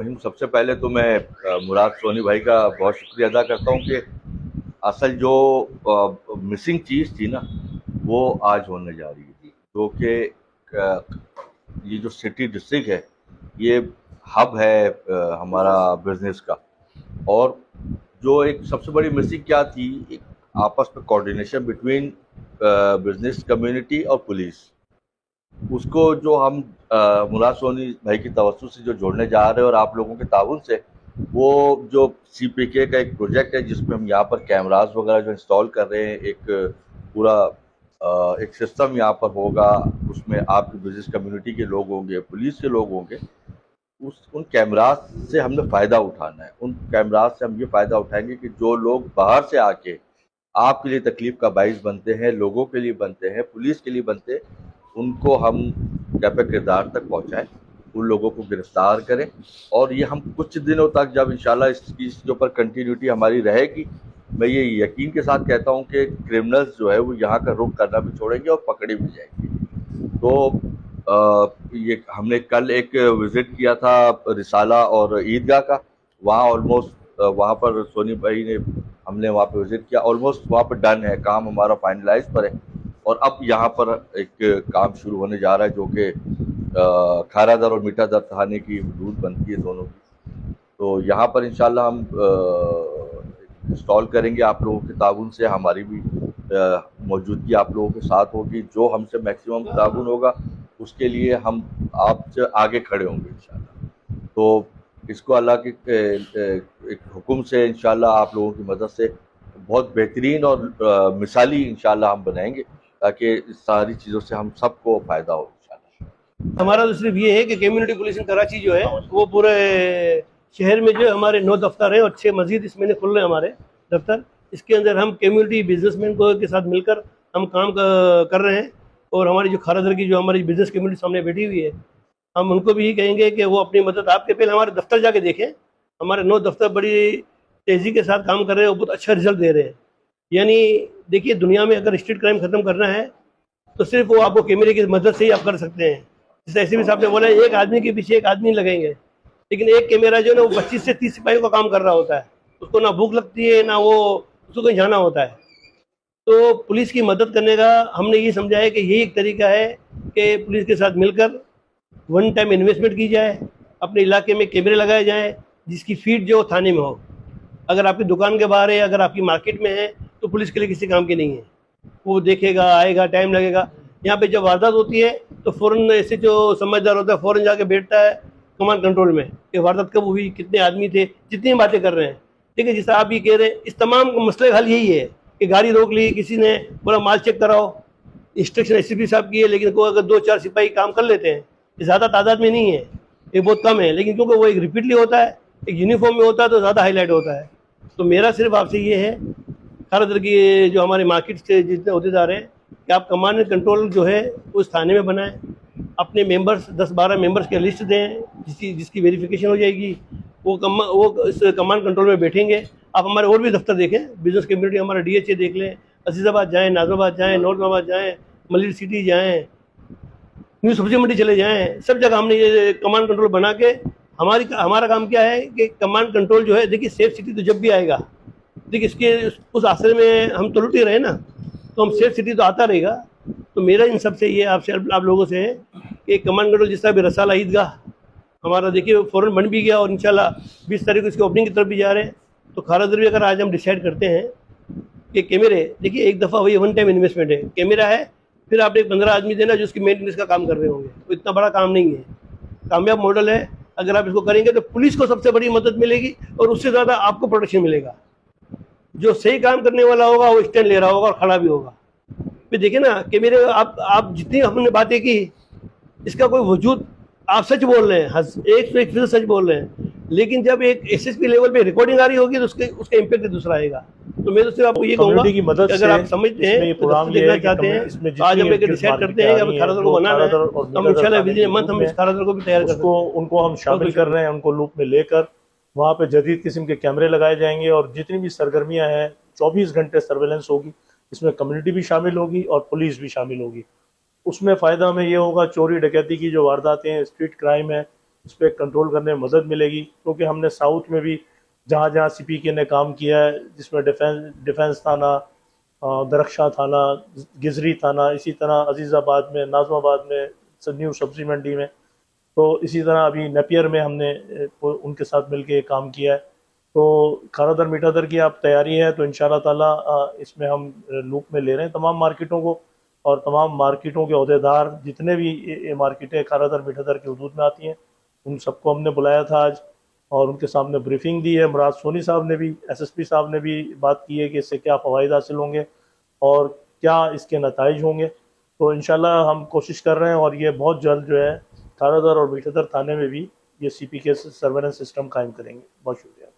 सबसे पहले तो मैं मुराद सोनी भाई का बहुत शुक्रिया अदा करता हूँ कि असल जो मिसिंग चीज़ थी ना, वो आज होने जा रही थी, जो कि ये जो सिटी डिस्ट्रिक्ट है, ये हब है हमारा बिजनेस का। और जो एक सबसे बड़ी मिसिंग क्या थी, एक आपस में कोऑर्डिनेशन बिटवीन बिजनेस कम्युनिटी और पुलिस। उसको जो हम मुराद सोनी भाई की तवज्जो से जो जोड़ने जा रहे हैं और आप लोगों के ताउन से, वो जो सीपीके का एक प्रोजेक्ट है जिसमें हम यहाँ पर कैमरास वगैरह जो इंस्टॉल कर रहे हैं, एक पूरा एक सिस्टम यहाँ पर होगा। उसमें आपकी बिजनेस कम्युनिटी के लोग होंगे, पुलिस के लोग होंगे। उन कैमरास से हमने फ़ायदा उठाना है। उन कैमरास से हम ये फ़ायदा उठाएंगे कि जो लोग बाहर से आके आपके लिए तकलीफ का बाइस बनते हैं, लोगों के लिए बनते हैं, पुलिस के लिए बनते हैं, उनको हम कैफ़े किरदार तक पहुँचाएँ, उन लोगों को गिरफ्तार करें। और ये हम कुछ दिनों तक जब इंशाल्लाह इसके ऊपर कंटिन्यूटी हमारी रहेगी, मैं ये यकीन के साथ कहता हूँ कि क्रिमिनल्स जो है वो यहाँ का रुख करना भी छोड़ेंगे और पकड़े भी जाएंगे। तो ये हमने कल एक विज़िट किया था रिसाला और ईदगाह का। वहाँ ऑलमोस्ट वहाँ पर सोनी भाई ने हमने वहाँ पे विज़िट किया, ऑलमोस्ट वहाँ पर डन है, काम हमारा फाइनलाइज पर है। और अब यहाँ पर एक काम शुरू होने जा रहा है जो कि खारा दर और मीठा दर थाने की हदूद बनती है दोनों की। तो यहाँ पर इंशाल्लाह हम इंस्टॉल करेंगे। आप लोगों के ताउन से हमारी भी मौजूदगी आप लोगों के साथ होगी। जो हमसे मैक्सिमम ताउन होगा उसके लिए हम आपसे आगे खड़े होंगे इंशाल्लाह। तो इसको अल्लाह के एक हुक्म से इंशाल्लाह आप लोगों की मदद से बहुत बेहतरीन और मिसाली इंशाल्लाह हम बनाएंगे, ताकि इस सारी चीज़ों से हम सबको फ़ायदा हो इंशाल्लाह। हमारा तो सिर्फ ये है कि कम्युनिटी पुलिसिंग कराची जो है वो पूरे शहर में जो हमारे 9 दफ्तर हैं और 6 मजीद इस महीने खुल रहे हैं हमारे दफ्तर। इसके अंदर हम कम्युनिटी बिजनेसमैन को के साथ मिलकर हम काम कर रहे हैं। और हमारी जो खारादर की जो हमारी बिजनेस कम्युनिटी सामने बैठी हुई है, हम उनको भी यही कहेंगे कि वो अपनी मदद आपके पहले हमारे दफ्तर जाके देखें। हमारे 9 दफ्तर बड़ी तेज़ी के साथ काम कर रहे हैं और बहुत अच्छा रिजल्ट दे रहे हैं। यानी देखिए, दुनिया में अगर स्ट्रीट क्राइम ख़त्म करना है तो सिर्फ वो आपको कैमरे की मदद से ही आप कर सकते हैं। जैसे एसपी साहब ने बोला, एक आदमी के पीछे एक आदमी लगेंगे, लेकिन एक कैमरा जो है ना वो 25 से 30 सिपाहियों का काम कर रहा होता है। उसको ना भूख लगती है, ना वो उसको कहीं जाना होता है। तो पुलिस की मदद करने का हमने ये समझा है कि यही एक तरीका है कि पुलिस के साथ मिलकर वन टाइम इन्वेस्टमेंट की जाए, अपने इलाके में कैमरे लगाए जाएँ जिसकी फीड जो थाने में हो। अगर आपकी दुकान के बाहर है, अगर आपकी मार्केट में है, तो पुलिस के लिए किसी काम की नहीं है। वो देखेगा, आएगा, टाइम लगेगा। यहाँ पे जब वारदात होती है तो फ़ौरन ऐसे जो समझदार होता है फ़ौरन जाके बैठता है कमांड कंट्रोल में कि वारदात कब हुई, कितने आदमी थे, जितनी बातें कर रहे हैं। ठीक है, जैसा आप ये कह रहे हैं, इस तमाम मसले का हल यही है कि गाड़ी रोक ली किसी ने, बोला माल चेक कराओ, इंस्ट्रक्शन एसपी साहब की है, लेकिन को अगर 2-4 सिपाही काम कर लेते हैं, ये ज़्यादा तादाद में नहीं है, ये बहुत कम है, लेकिन क्योंकि वो एक रिपीटली होता है, एक यूनिफॉर्म में होता है, तो ज़्यादा हाईलाइट होता है। तो मेरा सिर्फ आपसे ये है, खारादर की जो हमारे मार्केट से जितने अहदेदार हैं, कि आप कमांड एंड कंट्रोल जो है उस थाने में बनाएं। अपने मेंबर्स 10-12 मेंबर्स की लिस्ट दें जिसकी वेरिफिकेशन हो जाएगी। वो इस कमांड कंट्रोल में बैठेंगे। आप हमारे और भी दफ्तर देखें, बिजनेस कम्युनिटी हमारा डीएचए देख लें, अजीज़ाबाद जाएँ, नाज़िमाबाद जाएँ, नौरताबाद जाएँ, मलिर सिटी जाएँ, न्यू सब्जी मंडी चले जाएँ। सब जगह हमने ये कमांड कंट्रोल बना के, हमारा काम क्या है कि कमांड कंट्रोल जो है, देखिए सेफ सिटी तो जब भी आएगा, देखिए इसके उस आसरे में हम तो लुट ही रहे ना, तो हम सेफ सिटी तो आता रहेगा। तो मेरा इन सब से ये आपसे आप लोगों से है कि कमांड कंट्रोल जिस तरह भी रसाला ईदगाह हमारा देखिए फ़ौरन बन भी गया और इंशाल्लाह 20 तारीख को इसकी ओपनिंग की तरफ भी जा रहे हैं। तो खारादर भी अगर आज हम डिसाइड करते हैं कि कैमरे, देखिए एक दफ़ा वही वन टाइम इन्वेस्टमेंट है, कैमरा है, फिर आप एक 15 आदमी देना जो उसकी मेंटेनेंस का काम कर रहे होंगे, तो इतना बड़ा काम नहीं है, कामयाब मॉडल है। अगर आप इसको करेंगे तो पुलिस को सबसे बड़ी मदद मिलेगी और उससे ज़्यादा आपको प्रोटेक्शन मिलेगा। जो सही काम करने वाला होगा वो स्टैंड ले रहा होगा और खड़ा भी होगा। फिर देखिए ना कि मेरे आप जितनी हमने बातें की, इसका कोई वजूद, आप सच बोल रहे हैं, 101% सच बोल रहे हैं, लेकिन जब एक एसएसपी लेवल पे रिकॉर्डिंग आ रही होगी तो उसका इम्पैक्ट दूसरा आएगा। तो मैं तो सिर्फ आपको ये कहूँगा कि अगर आप समझते हैं तो देखना चाहते हैं, तो आज हम एक डिसाइड करते हैं कि अब खारादर को बनाना है, हम इंशाल्लाह विदिन मंथ हम इस खारादर को भी तैयार कर सकते हैं। उनको हम शामिल कर रहे हैं, उनको लूप में लेकर वहाँ पे जदीद किस्म के कैमरे लगाए जाएंगे और जितनी भी सरगर्मियाँ हैं 24 घंटे सर्वेलेंस होगी। इसमें कम्युनिटी भी शामिल होगी और पुलिस भी शामिल होगी। उसमें फ़ायदा हमें ये होगा, चोरी डकैती की जो वारदातें हैं, स्ट्रीट क्राइम है, उस पर कंट्रोल करने में मदद मिलेगी, क्योंकि हमने साउथ में भी जहाँ जहाँ CPK ने काम किया है, जिसमें डिफेंस थाना, दरख्शा थाना, गिजरी थाना, इसी तरह अजीज़ाबाद में, नाज़माबाद में, न्यू सब्जी मंडी में, तो इसी तरह अभी नेपियर में हमने उनके साथ मिलके काम किया है। तो खारा दर मीठा दर की आप तैयारी है तो इंशाल्लाह ताला इसमें हम लूप में ले रहे हैं तमाम मार्केटों को, और तमाम मार्केटों के अहदेदार जितने भी ये मार्केटें खारा दर मीठा दर के हदूद में आती हैं, उन सबको हमने बुलाया था आज और उनके सामने ब्रीफिंग दी है। मुराद सोनी साहब ने भी, SSP साहब ने भी बात की है कि इससे क्या फ़वाइद हासिल होंगे और क्या इसके नताइज होंगे। तो इंशाल्लाह हम कोशिश कर रहे हैं और ये बहुत जल्द जो है खारा दर और मीठा दर थाने में भी ये CPK सर्वेलेंस सिस्टम कायम करेंगे। बहुत शुक्रिया।